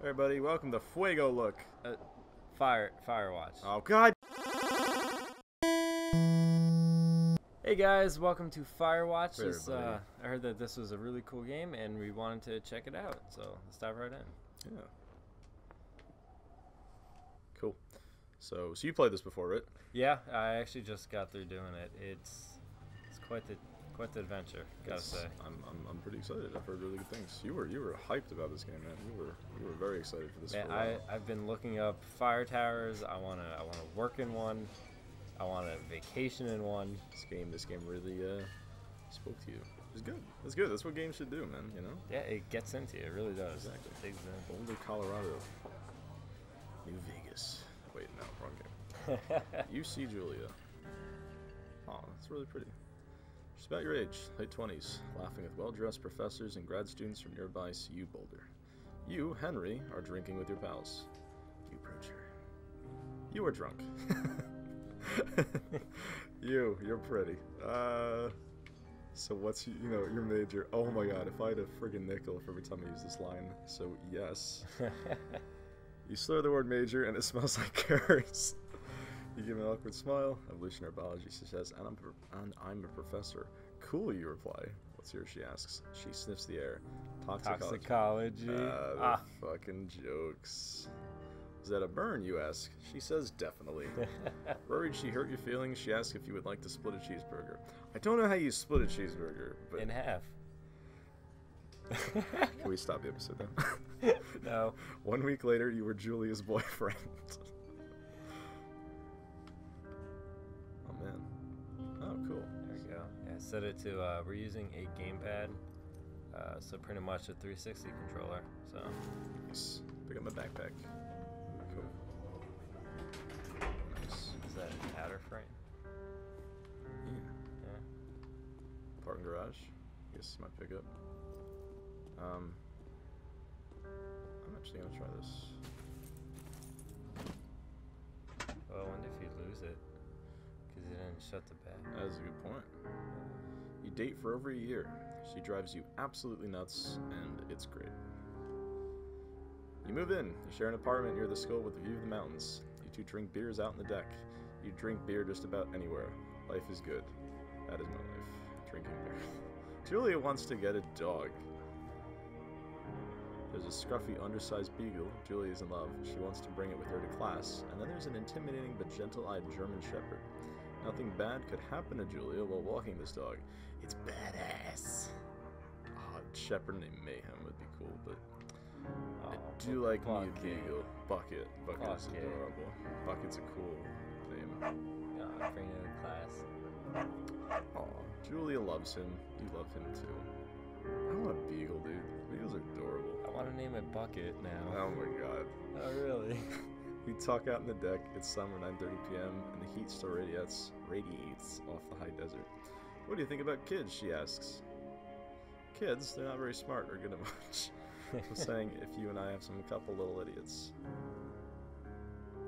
Everybody, welcome to Fuego Look. Firewatch. Oh God! Hey guys, welcome to Firewatch. Hey, I heard that this was a really cool game, and we wanted to check it out. So let's dive right in. Yeah. Cool. So you played this before, right? Yeah, I actually just got through doing it. It's quite the adventure, gotta say. I'm pretty excited. I've heard really good things. You were hyped about this game, man. You were very excited for this. Man, for a while. I've been looking up fire towers. I wanna work in one. I want a vacation in one. This game really spoke to you. It's good. It's good. That's what games should do, man. You know? Yeah, it gets into you. It really does. Exactly. It digs in. Boulder, Colorado. New Vegas. Wait, no, wrong game. UC Julia. Oh, that's really pretty. She's about your age, late 20s, laughing with well-dressed professors and grad students from nearby CU Boulder. You, Henry, are drinking with your pals. You approach her. You are drunk. You're pretty. So what's, your major? Oh my god, if I had a friggin' nickel for every time I use this line. So yes. You slur the word major and it smells like carrots. You give an awkward smile. Evolutionary biology, she says, and I'm a professor. Cool, you reply. What's yours, she asks. She sniffs the air. Toxicology. Fucking jokes. Is that a burn, you ask? She says, definitely. Worried she hurt your feelings, she asks if you would like to split a cheeseburger. I don't know how you split a cheeseburger, but... In half. Can we stop the episode now? No. 1 week later, you were Julia's boyfriend. Oh, man. Oh, cool. There we go. Yeah, set it to, we're using a gamepad, so pretty much a 360 controller, so. Nice. Pick up my backpack. Cool. Nice. Is that a powder frame? Yeah. Parking garage. Guess it's my pickup. I'm actually gonna try this. Well, I wonder if you lose it, because you didn't shut the back. That is a good point. You date for over a year. She drives you absolutely nuts, and it's great. You move in. You share an apartment near the school with a view of the mountains. You two drink beers out on the deck. You drink beer just about anywhere. Life is good. That is my life. Drinking beer. Julia wants to get a dog. There's a scruffy, undersized beagle. Julia is in love. She wants to bring it with her to class. And then there's an intimidating but gentle-eyed German shepherd. Nothing bad could happen to Julia while walking this dog. It's badass. Oh, a shepherd named Mayhem would be cool, but I do like me a beagle. Bucket. Bucket is adorable. Bucket's a cool name. God, bring it to class. Aw, Julia loves him. You love him too. I want a beagle, dude. Beagles are adorable. I want to name it Bucket now. Oh my god. Oh, really? We talk out on the deck. It's summer, 9:30 p.m., and the heat still radiates off the high desert. What do you think about kids, she asks. Kids, they're not very smart or good at much. I'm saying if you and I have some couple little idiots,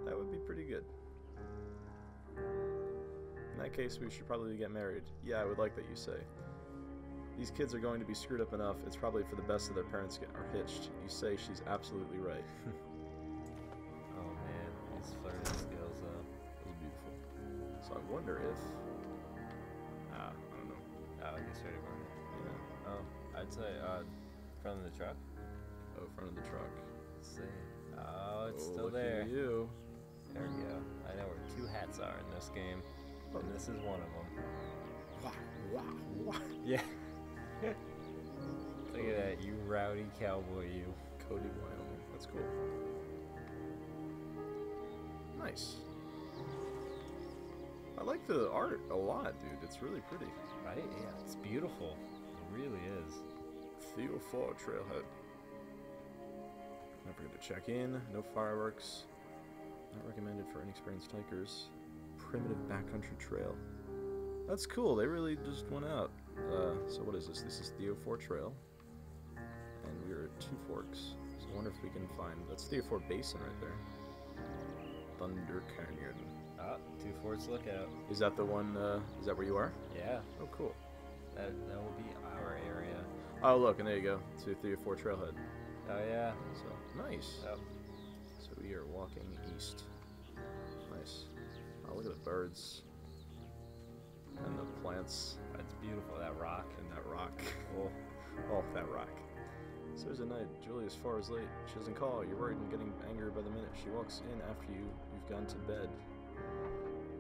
that would be pretty good. In that case, we should probably get married. Yeah, I would like that you say. These kids are going to be screwed up enough. It's probably for the best of their parents are hitched. You say she's absolutely right. Oh man, these flirting skills, That was beautiful. So I wonder if... I don't know. Oh, he's ready for it. Yeah. Oh, I'd say, front of the truck. Oh, front of the truck. Let's see. Oh, it's still look there. at you. There we go. I know where 2 hats are in this game, and this is one of them. Wow. Yeah. Look at that, you rowdy cowboy, you. Cody, Wyoming. That's cool. Nice. I like the art a lot, dude. It's really pretty. Right? Yeah, it's beautiful. It really is. Theo 4 Trailhead. Don't forget to check in. No fireworks. Not recommended for inexperienced hikers. Primitive backcountry trail. That's cool. They really just went out. So what is this? This is Theo 4 Trail. And we're at 2 Forks. So I wonder if we can find... That's Theo 4 Basin right there. Thunder Canyon. Ah, 2 Forks Lookout. Is that the one, is that where you are? Yeah. Oh, cool. That will be our area. Oh, look, and there you go. It's Theo 4 Trailhead. Oh yeah. So, nice. Yep. So we are walking east. Nice. Oh, look at the birds. And the plants. That's beautiful, that rock. And that rock. Cool. Oh, that rock. So there's a night. Julia's far as late. She doesn't call. You're worried and getting angrier by the minute. She walks in after you've gone to bed.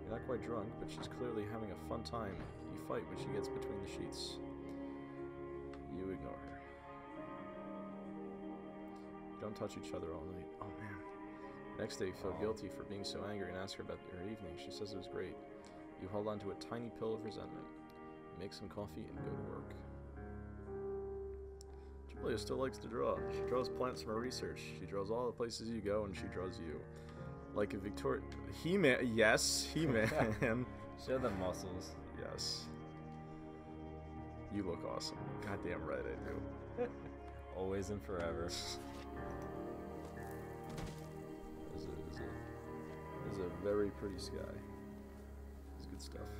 You're not quite drunk, but she's clearly having a fun time. You fight when she gets between the sheets. You ignore her. You don't touch each other all night. Oh, man. Next day, you feel guilty for being so angry and ask her about her evening. She says it was great. You hold on to a tiny pill of resentment. Make some coffee and go to work. Julia still likes to draw. She draws plants from her research. She draws all the places you go, and she draws you. Like a He-Man. Yes, He-Man. Show the muscles. Yes. You look awesome. Goddamn right I do. Always and forever. This is a very pretty sky. It's good stuff.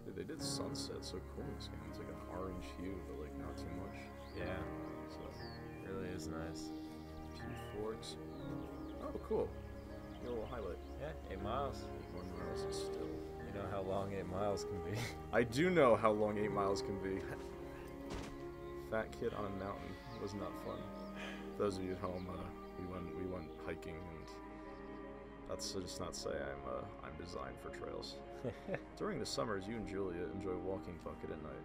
Dude, they did sunset so cool in this game. It's like an orange hue, but like not too much. Yeah. So It really is nice. 2 forks. Oh, cool. Get a little highlight. Yeah, 8 miles. 1 miles is still. You know how long 8 miles can be. I do know how long 8 miles can be. Fat kid on a mountain was not fun. For those of you at home, we went hiking, and that's to just not say I'm designed for trails. During the summers, you and Julia enjoy walking Bucket at night.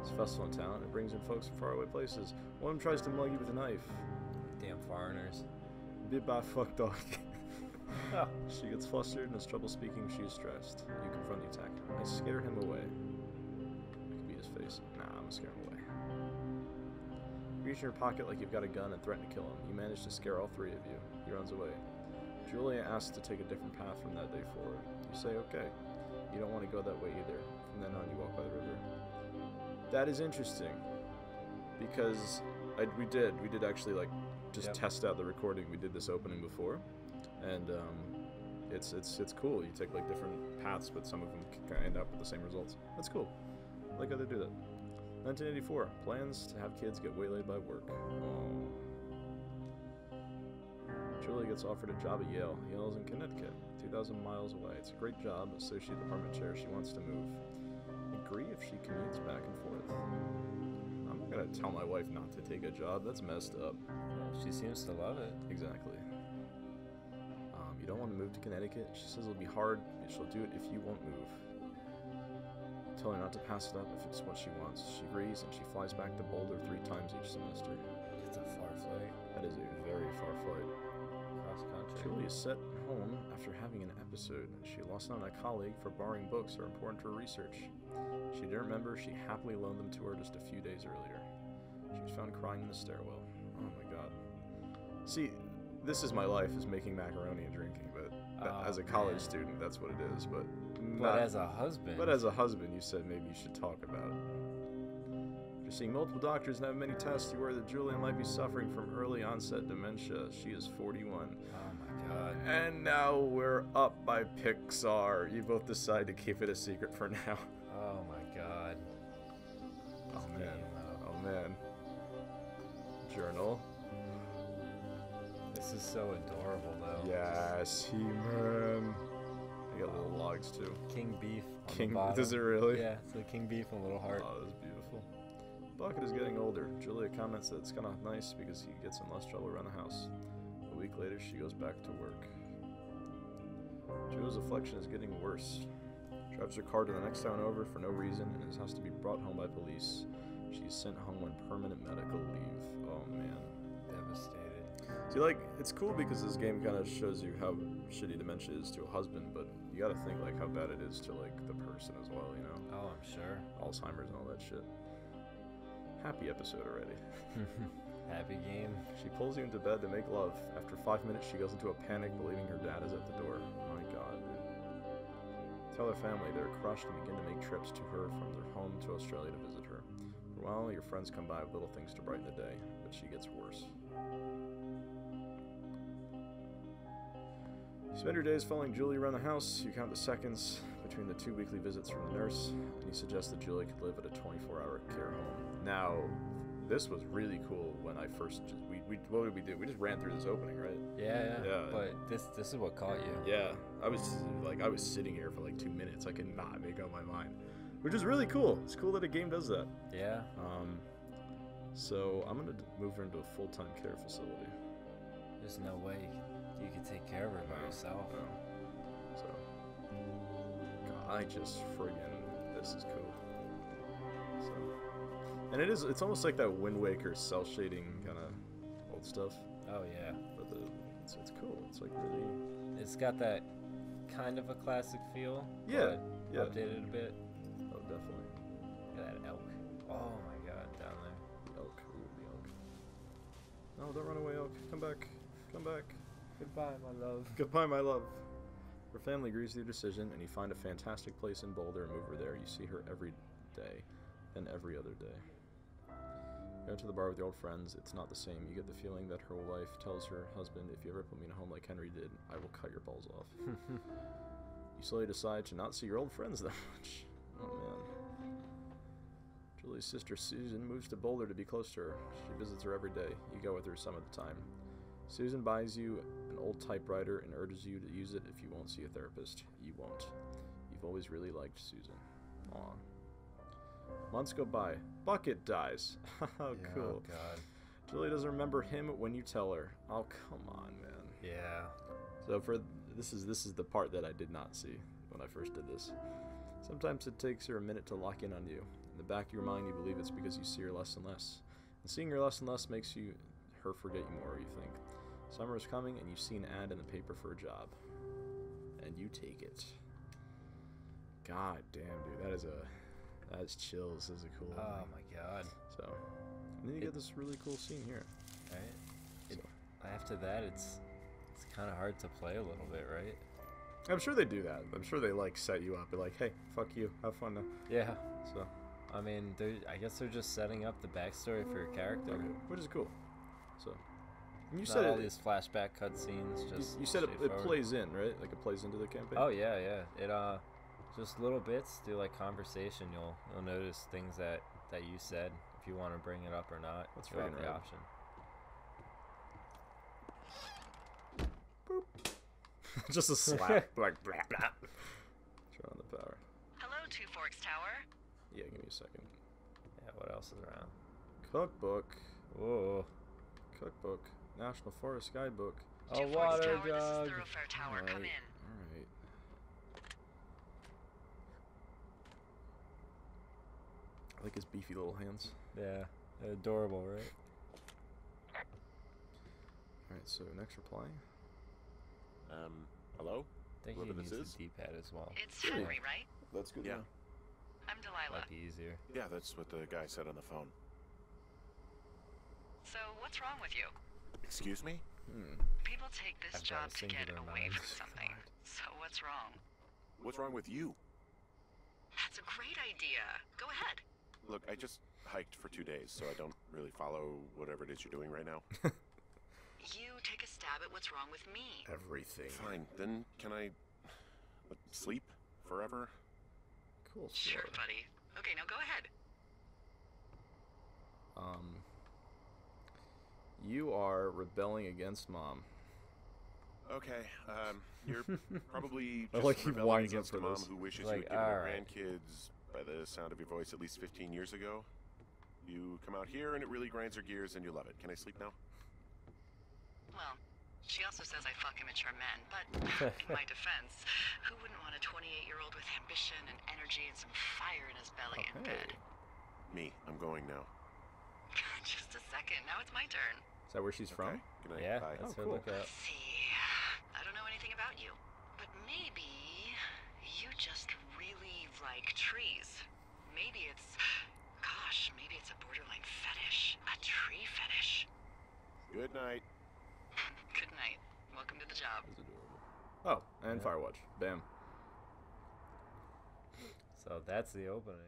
It's a festival in town. It brings in folks from faraway places. One of them tries to mug you with a knife. Damn foreigners. Bit by fuck dog. She gets flustered and has trouble speaking. She is stressed. You confront the attacker. I scare him away. I can beat his face. Nah, I'm gonna scare him away. You reach in your pocket like you've got a gun and threaten to kill him. You manage to scare all 3 of you. He runs away. Julia asks to take a different path from that day forward. You say okay. You don't want to go that way either. From then on, you walk by the river. That is interesting, because we did actually like just test out the recording. We did this opening before, and it's cool. You take like different paths, but some of them kind of end up with the same results. That's cool. I like how they do that. 1984. Plans to have kids get waylaid by work. Oh. Julia gets offered a job at Yale. Yale is in Connecticut, 2,000 miles away. It's a great job, associate department chair. She wants to move. Agree if she commutes back and forth. I'm not gonna tell my wife not to take a job. That's messed up. She seems to love it. Exactly. You don't want to move to Connecticut. She says it'll be hard. She'll do it if you won't move. Tell her not to pass it up if it's what she wants. She agrees, and she flies back to Boulder 3 times each semester. It's a far flight. That is a very far flight. Cross country. Julia is set home after having an episode. She lost out on a colleague for borrowing books that are important to her research. She didn't remember she happily loaned them to her just a few days earlier. She was found crying in the stairwell. Oh my god. See, this is my life, is making macaroni and drinking, but as a college student, that's what it is. But as a husband. But as a husband, you said maybe you should talk about it. After seeing multiple doctors and having many tests, you worry that Julia might be suffering from early onset dementia. She is 41. Oh my god. And now we're up by Pixar. You both decide to keep it a secret for now. Oh my god. Oh man. Oh man. Journal. This is so adorable though. Yes, He-Man. I got little logs too. King Beef on King, the bottom. does it really? Yeah, it's like King Beef and a little heart. Oh, that's beautiful. Bucket is getting older. Julia comments that it's kind of nice because he gets in less trouble around the house. A week later, she goes back to work. Julia's affliction is getting worse. Drives her car to the next town over for no reason and has to be brought home by police. She's sent home on permanent medical leave. Oh man. Devastated. See, like, it's cool because this game kind of shows you how shitty dementia is to a husband, but you gotta think, like, how bad it is to, like, the person as well, you know? Oh, I'm sure. Alzheimer's and all that shit. Happy episode already. Happy game. She pulls you into bed to make love. After 5 minutes, she goes into a panic, believing her dad is at the door. My god, dude. Tell her family they're crushed and begin to make trips to her from their home to Australia to visit her. For a while, your friends come by with little things to brighten the day, but she gets worse. You spend your days following Julie around the house. You count the seconds. between the 2 weekly visits from the nurse, and he suggests that Julia could live at a 24-hour care home. Now, this was really cool when I first what did we do? We just ran through this opening, right? Yeah. Yeah. But this is what caught you. Yeah, I was sitting here for like 2 minutes. I could not make up my mind, which is really cool. It's cool that a game does that. Yeah. So I'm gonna move her into a full-time care facility. There's no way you can take care of her by yourself. No. So, God, I just friggin' this is cool. So, and it's almost like that Wind Waker cell shading kind of old stuff. Oh yeah. But it's cool. It's like really. It's got that kind of a classic feel. Yeah. But updated a bit. Oh, definitely. Look at that elk. Oh my God, down there. The elk. Ooh, the elk. No, don't run away, elk. Come back. Come back. Goodbye, my love. Goodbye, my love. Her family agrees with your decision, and you find a fantastic place in Boulder and move her there. You see her every day, and every other day. You go to the bar with your old friends. It's not the same. You get the feeling that her wife tells her husband, if you ever put me in a home like Henry did, I will cut your balls off. You slowly decide to not see your old friends that much. Oh, man. Julie's sister Susan moves to Boulder to be close to her. She visits her every day. You go with her some of the time. Susan buys you an old typewriter and urges you to use it if you won't see a therapist. You won't. You've always really liked Susan. Aw. Months go by. Bucket dies. Oh, Yeah, cool. oh God. Julie doesn't remember him when you tell her. Oh, come on, man. Yeah. So this is the part that I did not see when I first did this. Sometimes it takes her a minute to lock in on you. In the back of your mind, you believe it's because you see her less and less. And seeing her less and less makes her forget you more, you think. Summer is coming, and you see an ad in the paper for a job. And you take it. God damn, dude. That's chills. This is a cool Oh opening. my God. So, and then you get this really cool scene here. Right. So. After that, it's kind of hard to play a little bit, right? I'm sure they do that. I'm sure they like set you up. They're like, hey, fuck you. Have fun now. Yeah. So. I mean, I guess they're just setting up the backstory for your character. Okay, which is cool. So. And you Not said all these flashback cutscenes. Just you said it straightforward. plays in, right? Like it plays into the campaign. Oh yeah. It just little bits through like conversation. You'll notice things that you said if you want to bring it up or not. That's you have right, the right. option. Boop. Just a slap, like blah blah. Turn on the power. Hello, Two Forks Tower. Yeah, give me a second. Yeah. What else is around? Cookbook. Whoa. Cookbook. National Forest Guidebook. A Two Forks water Tower, this jug. is Thoroughfare Tower. Come in. Alright. I like his beefy little hands. Yeah. They're adorable, right? Alright, so next reply. Hello? I think Whoever he this needs is? a D-pad as well. It's Henry, right? That's good. Yeah. I'm Delilah. Might be easier. Yeah, that's what the guy said on the phone. So, what's wrong with you? Excuse me? People take this I've got job a to get singular away mind. from something. So, what's wrong? What's wrong with you? That's a great idea. Go ahead. Look, I just hiked for 2 days, so I don't really follow whatever it is you're doing right now. You take a stab at what's wrong with me. Everything. Fine, then can I sleep forever? Cool. Sure, buddy. Okay, now go ahead. You are rebelling against mom. Okay, you're probably I just like he rebelling winds up against for a mom this. who wishes Like, you had given her alright. grandkids, by the sound of your voice, at least 15 years ago. You come out here and it really grinds her gears and you love it. Can I sleep now? Well, she also says I fuck immature men, but in my defense, who wouldn't want a 28-year-old with ambition and energy and some fire in his belly in Okay. bed? Me, I'm going now. Just a second. Now it's my turn. Is that where she's from? Okay, good night. Yeah, Bye. that's Oh, her cool. lookout. Let's see. I don't know anything about you, but maybe you just really like trees. Maybe it's, gosh, maybe it's a borderline fetish. A tree fetish. Good night. Good night. Welcome to the job. That's adorable. Oh, and Yeah. Firewatch. Bam. So that's the opening.